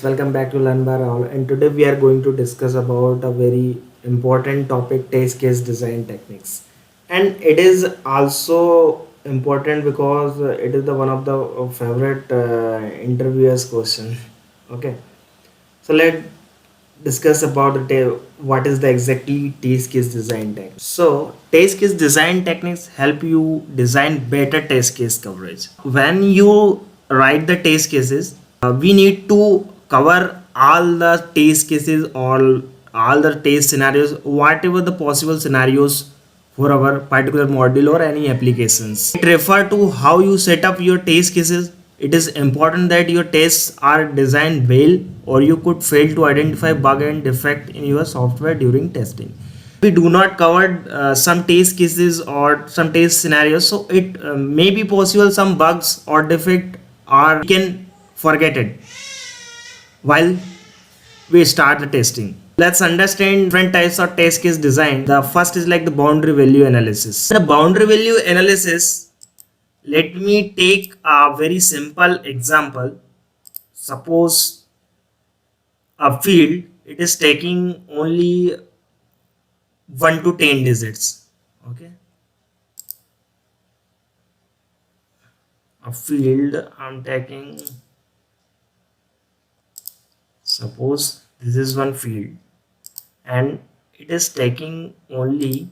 Welcome back to Learn by All, and today we are going to discuss about a very important topic, test case design techniques. And it is also important because it is the one of the favorite interviewers question. Okay, so let's discuss about what is the exactly test case design technique. So test case design techniques help you design better test case coverage. When you write the test cases, we need to cover all the test cases or all the test scenarios, whatever the possible scenarios for our particular module or any applications. It refer to how you set up your test cases. It is important that your tests are designed well, or you could fail to identify bug and defect in your software during testing. We do not cover some test cases or some test scenarios, so it may be possible some bugs or defect, or we can forget it while we start the testing. Let's understand different types of test case design. The first is like the boundary value analysis. The boundary value analysis, let me take a very simple example. Suppose a field, it is taking only 1 to 10 digits. Okay, a field I'm taking, suppose this is one field and it is taking only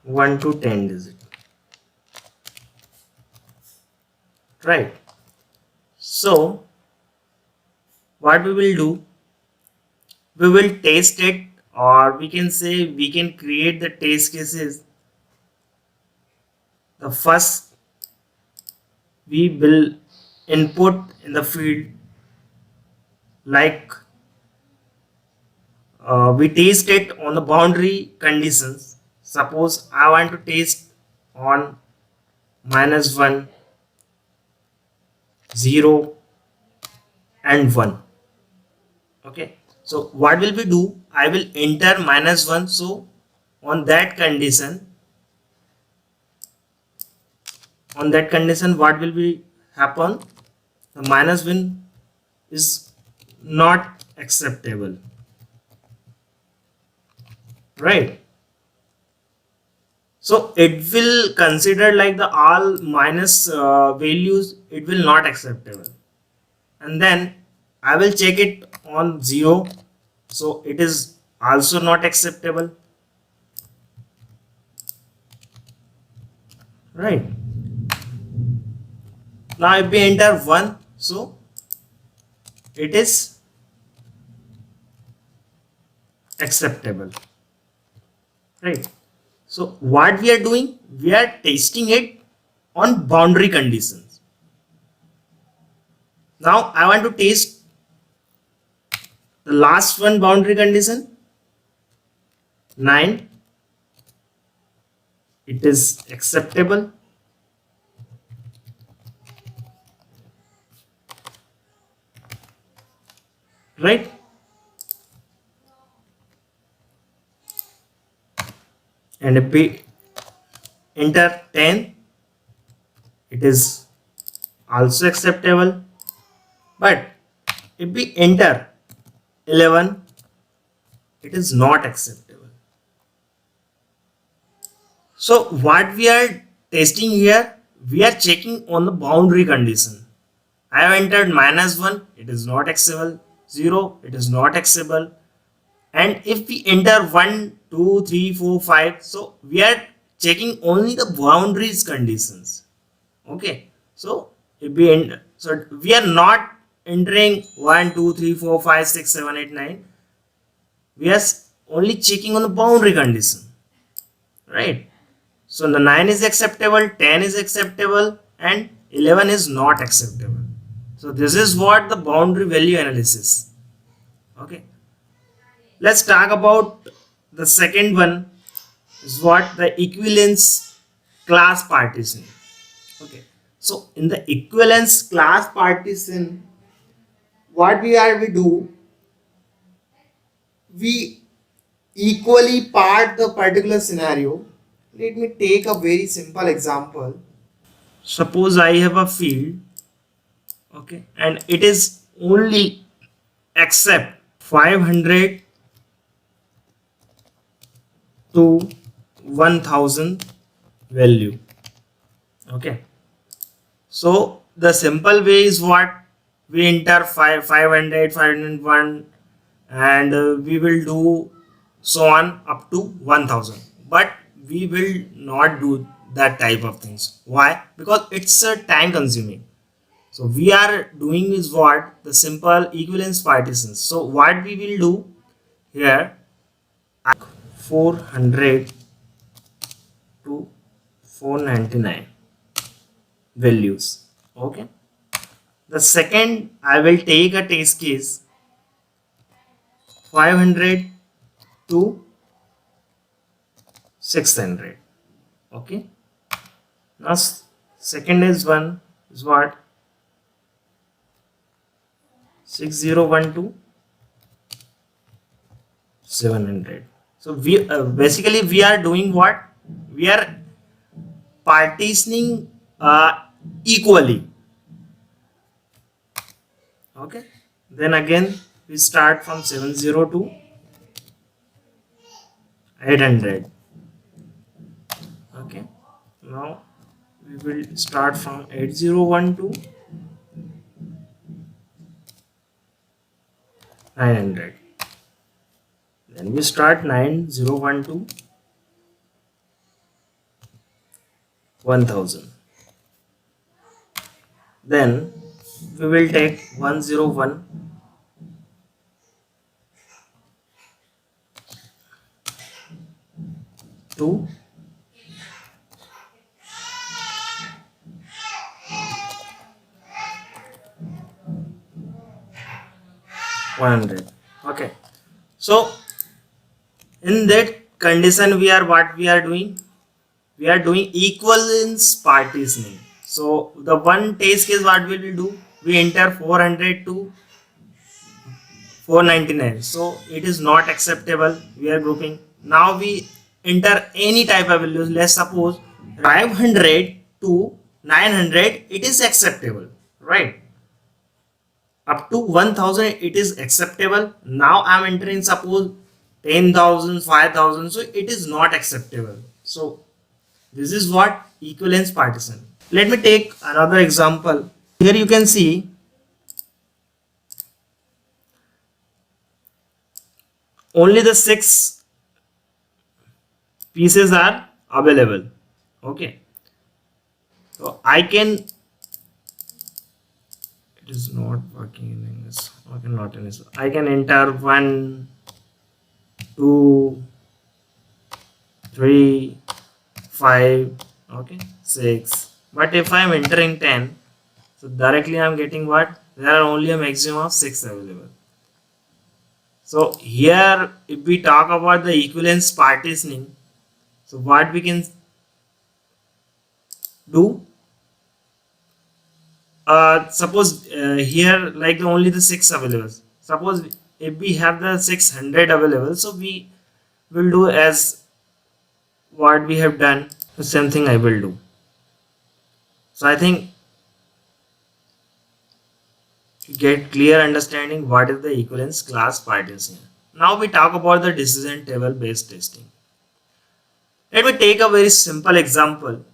1 to 10 digits, right? So what we will do, we will test it, or we can say we can create the test cases. The first, we will input in the field like we test it on the boundary conditions. Suppose I want to test on -1, 0 and 1. Okay, so what will we do, I will enter -1. So on that condition, what will be happen, the -1 is not acceptable, right? So it will consider like the all minus values, it will not acceptable, and then I will check it on 0, so it is also not acceptable, right? Now if we enter 1, so it is acceptable, right? So what we are doing, we are testing it on boundary conditions. Now I want to test the last one boundary condition, 9, it is acceptable, right? And if we enter 10, it is also acceptable, but if we enter 11, it is not acceptable. So what we are testing here, we are checking on the boundary condition. I have entered -1, it is not acceptable, 0, it is not acceptable, and if we enter 1, 2, 3, 4, 5, so we are checking only the boundaries conditions. Okay, so if we enter, so we are not entering 1, 2, 3, 4, 5, 6, 7, 8, 9, we are only checking on the boundary condition, right? So the 9 is acceptable, 10 is acceptable, and 11 is not acceptable. So this is what the boundary value analysis. Okay, let's talk about the second one, is what the equivalence class partition. Okay, so in the equivalence class partition, what we do, we equally part the particular scenario. Let me take a very simple example. Suppose I have a field, okay, and it is only accept 500 to 1000 value. Okay, so the simple way is what, we enter 500, 501, and we will do so on up to 1000, but we will not do that type of things. Why? Because it's time consuming. So we are doing is what, the simple equivalence partitions. So what we will do here, 400 to 499 values. Okay, the second I will take a test case 500 to 600. Okay, now second is one is what, 6012 700. So we basically we are doing what, we are partitioning equally. Okay, then again we start from 70 to 800. Okay, now we will start from 8012 to 900. Then we start 9012 to 1000. Then we will take 101 to 100. Okay, so in that condition we are what we are doing, we are doing equivalence partitioning. So the one test case what we will do, we enter 400 to 499, so it is not acceptable, we are grouping. Now we enter any type of values, let's suppose 500 to 900, it is acceptable, right? Up to 1000 it is acceptable. Now I'm entering suppose 10,000, 5,000, so it is not acceptable. So this is what equivalence partition. Let me take another example. Here you can see only the 6 pieces are available. Okay, so I can, it is not working in English. Okay, not in English. I can enter 1, 2, 3, 5, okay, 6. But if I am entering 10, so directly I am getting what? There are only a maximum of 6 available. So here if we talk about the equivalence partitioning, so what we can do, suppose here like only the 6 available. Suppose if we have the 600 available, so we will do as what we have done, the same thing I will do. So I think you get clear understanding what is the equivalence class partition. Now we talk about the decision table based testing. Let me take a very simple example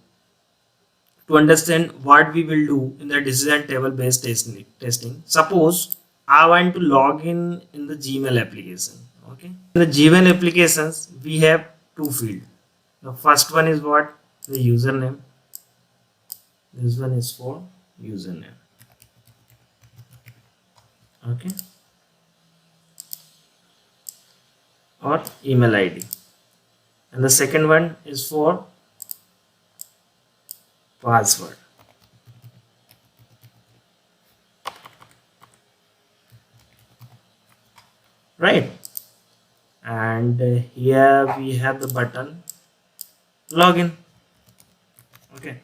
to understand what we will do in the decision table based testing. Suppose I want to log in the Gmail application. Okay, in the Gmail applications we have two fields. The first one is what, the username. This one is for username. Okay, or email ID, and the second one is for password. Right, and here we have the button login. Okay,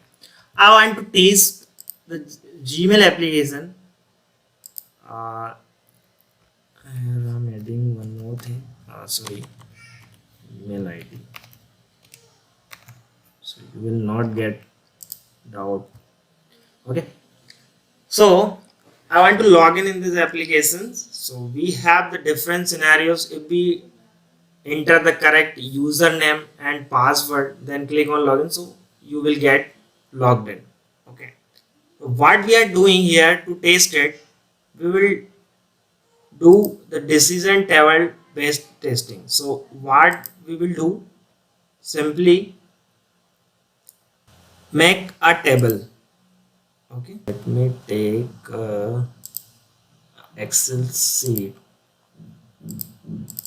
I want to test the Gmail application. Here I'm adding one more thing. Sorry, email ID. So you will not get doubt Okay. So I want to log in these applications. So we have the different scenarios. If we enter the correct username and password, then click on login. So you will get logged in. Okay. So what we are doing here to test it, we will do the decision table based testing. So what we will do, simply make a table. Okay. Let me take Excel sheet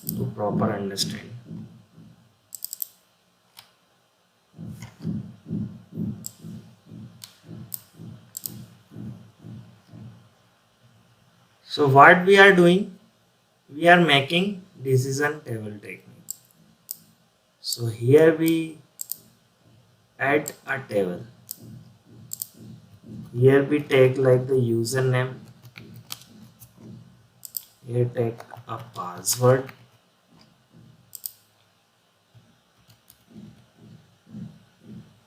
to proper understand. So what we are doing, we are making decision table technique. So here we add a table. Here we take like the username. Here take a password.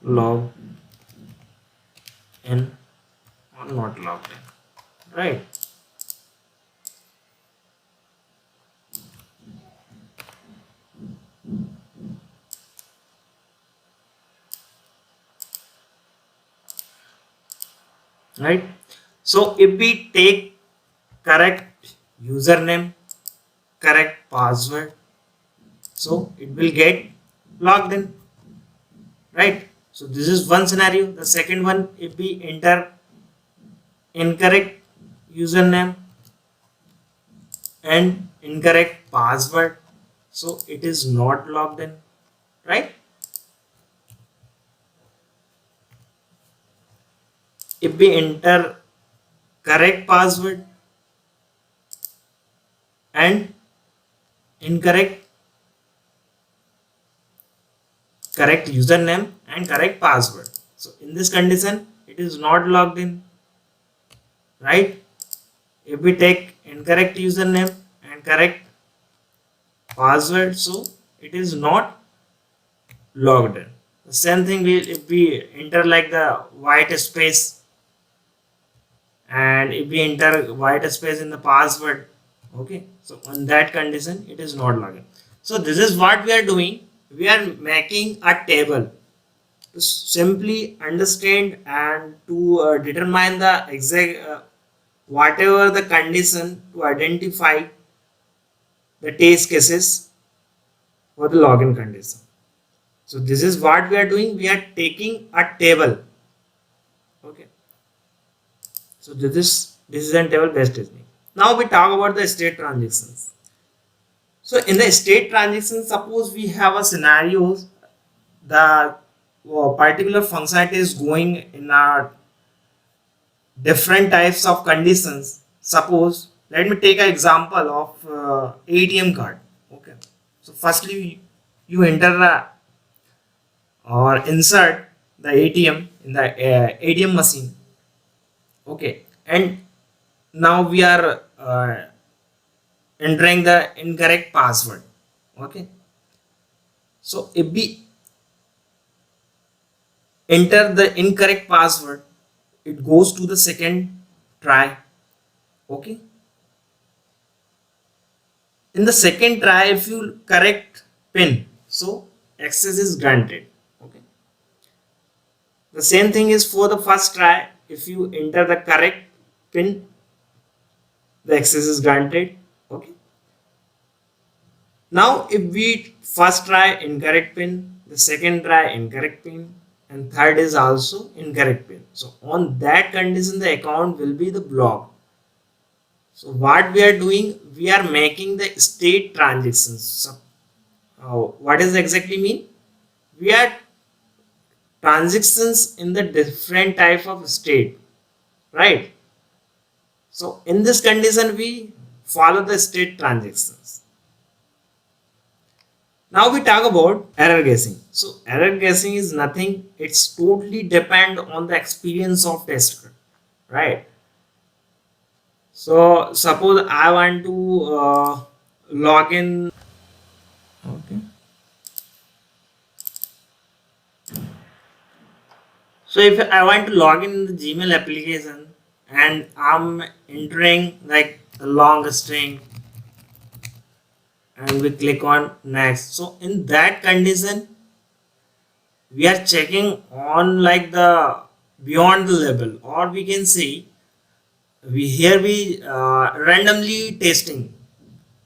Log in or not logged in. Right. Right. So if we take correct username, correct password, so it will get logged in. Right. So this is one scenario. The second one, if we enter incorrect username and incorrect password, so it is not logged in, right? If we enter correct password and incorrect correct username and correct password, so in this condition it is not logged in, right? If we take incorrect username and correct password, so it is not logged in. The same thing will if we enter like the white space, and if we enter white space in the password, okay, so on that condition it is not logged in. So this is what we are doing. We are making a table to simply understand and to determine the exact whatever the condition to identify the test cases for the login condition. So this is what we are doing. We are taking a table. Okay. So this is a table based technique. Now we talk about the state transactions. So in the state transition, suppose we have a scenario, the particular functionality is going in a different types of conditions. Suppose let me take an example of ATM card. Okay. So firstly you enter or insert the ATM in the ATM machine. Okay. And now we are entering the incorrect password. Okay. So if we enter the incorrect password, it goes to the second try. Okay. In the second try, if you correct pin, so access is granted. Okay. The same thing is for the first try. If you enter the correct pin, the access is granted. Okay. Now if we first try incorrect pin, the second try incorrect pin, and third is also incorrect pin, so on that condition the account will be the block. So what we are doing, we are making the state transactions. So, what does exactly mean? We are transactions in the different type of state, right? So in this condition, we follow the state transactions. Now we talk about error guessing. So error guessing is nothing. It's totally depend on the experience of tester, right? So suppose I want to log in. Okay. So if I want to log in the Gmail application and I'm entering like a long string and we click on next. So in that condition, we are checking on like the beyond the level, or we can say we randomly testing.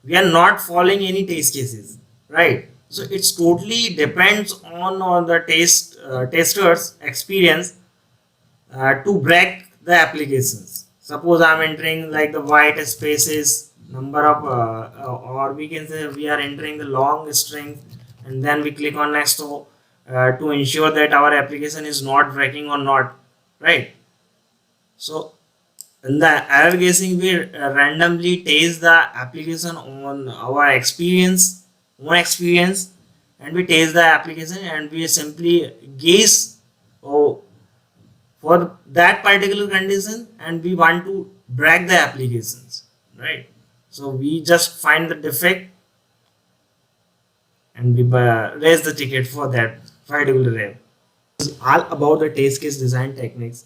We are not following any test cases, right? So it's totally depends on the testers experience to break the applications. Suppose I'm entering like the white spaces number of or we can say we are entering the long string and then we click on next to ensure that our application is not breaking or not, right? So in the error guessing we randomly test the application on our experience, and we test the application and we simply guess, oh, for that particular condition, and we want to break the applications, right? So we just find the defect and we raise the ticket for that particular error. This is all about the test case design techniques.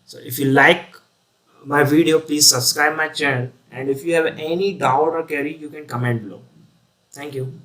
So if you like my video, please subscribe my channel, and if you have any doubt or query you can comment below. Thank you.